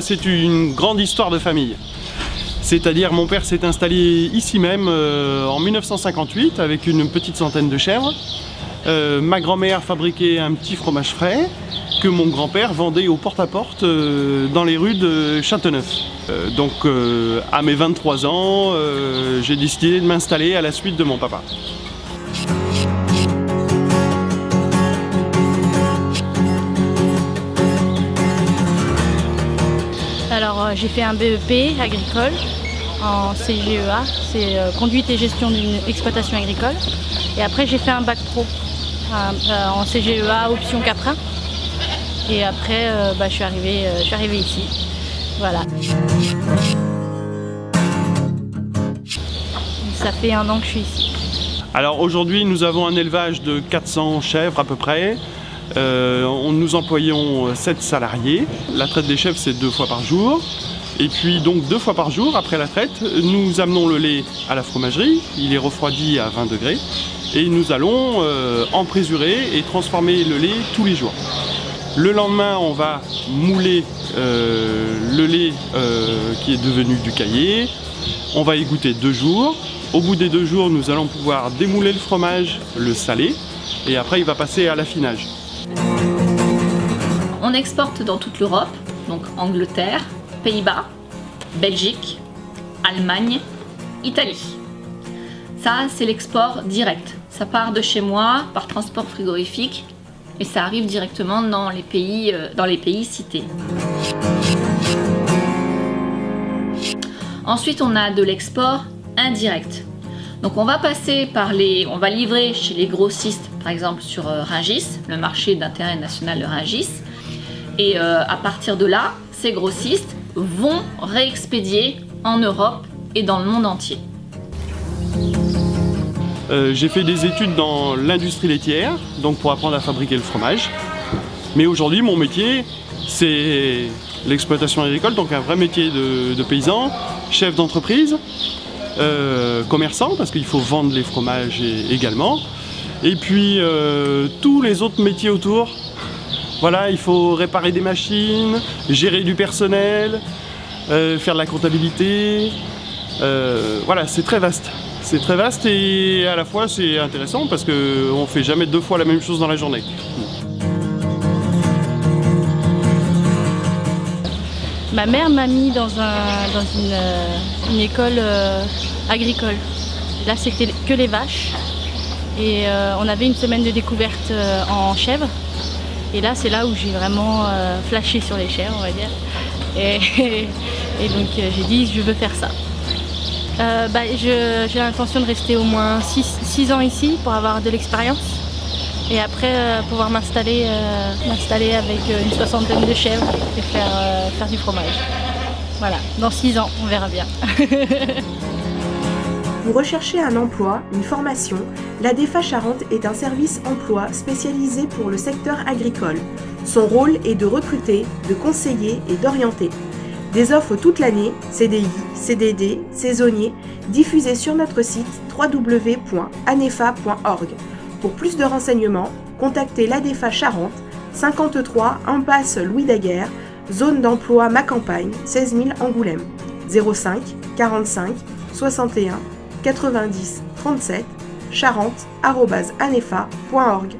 Moi, c'est une grande histoire de famille. C'est-à-dire, mon père s'est installé ici même en 1958 avec une petite centaine de chèvres. Ma grand-mère fabriquait un petit fromage frais que mon grand-père vendait au porte-à-porte dans les rues de Châteauneuf. Donc, à mes 23 ans, j'ai décidé de m'installer à la suite de mon papa. Alors j'ai fait un BEP agricole en CGEA, c'est conduite et gestion d'une exploitation agricole. Et après j'ai fait un bac pro en CGEA option 4A. Et après je suis arrivée ici. Voilà. Ça fait 1 an que je suis ici. Alors aujourd'hui nous avons un élevage de 400 chèvres à peu près. Nous employons 7 salariés. La traite des chèvres, c'est 2 fois par jour. Et puis donc 2 fois par jour, après la traite, nous amenons le lait à la fromagerie. Il est refroidi à 20 degrés. Et nous allons emprésurer et transformer le lait tous les jours. Le lendemain, on va mouler le lait qui est devenu du caillé. On va égoutter 2 jours. Au bout des 2 jours, nous allons pouvoir démouler le fromage, le saler. Et après, il va passer à l'affinage. On exporte dans toute l'Europe, donc Angleterre, Pays-Bas, Belgique, Allemagne, Italie. Ça, c'est l'export direct. Ça part de chez moi par transport frigorifique et ça arrive directement dans les pays cités. Ensuite, on a de l'export indirect. Donc on va passer on va livrer chez les grossistes, par exemple sur Rungis, le marché d'intérêt national de Rungis. Et à partir de là, ces grossistes vont réexpédier en Europe et dans le monde entier. J'ai fait des études dans l'industrie laitière, donc pour apprendre à fabriquer le fromage. Mais aujourd'hui, mon métier, c'est l'exploitation agricole, donc un vrai métier de paysan, chef d'entreprise, commerçant, parce qu'il faut vendre les fromages également. Et puis tous les autres métiers autour. Voilà, il faut réparer des machines, gérer du personnel, faire de la comptabilité. Voilà, c'est très vaste. C'est très vaste et à la fois c'est intéressant parce qu'on ne fait jamais 2 fois la même chose dans la journée. Ma mère m'a mis dans une école agricole. Là, c'était que les vaches. Et on avait une semaine de découverte en chèvres. Et là, c'est là où j'ai vraiment flashé sur les chèvres, on va dire. Et donc, j'ai dit, je veux faire ça. J'ai l'intention de rester au moins 6 ans ici pour avoir de l'expérience. Et après, pouvoir m'installer avec une 60aine de chèvres et faire du fromage. Voilà, dans 6 ans, on verra bien. Vous recherchez un emploi, une formation, l'ADEFA Charente est un service emploi spécialisé pour le secteur agricole. Son rôle est de recruter, de conseiller et d'orienter. Des offres toute l'année, CDI, CDD, saisonniers, diffusées sur notre site www.anefa.org. Pour plus de renseignements, contactez l'ADEFA Charente, 53 impasse Louis Daguerre, zone d'emploi Ma Campagne, 16 000 Angoulême, 05 45 61 90 37 charente@anefa.org.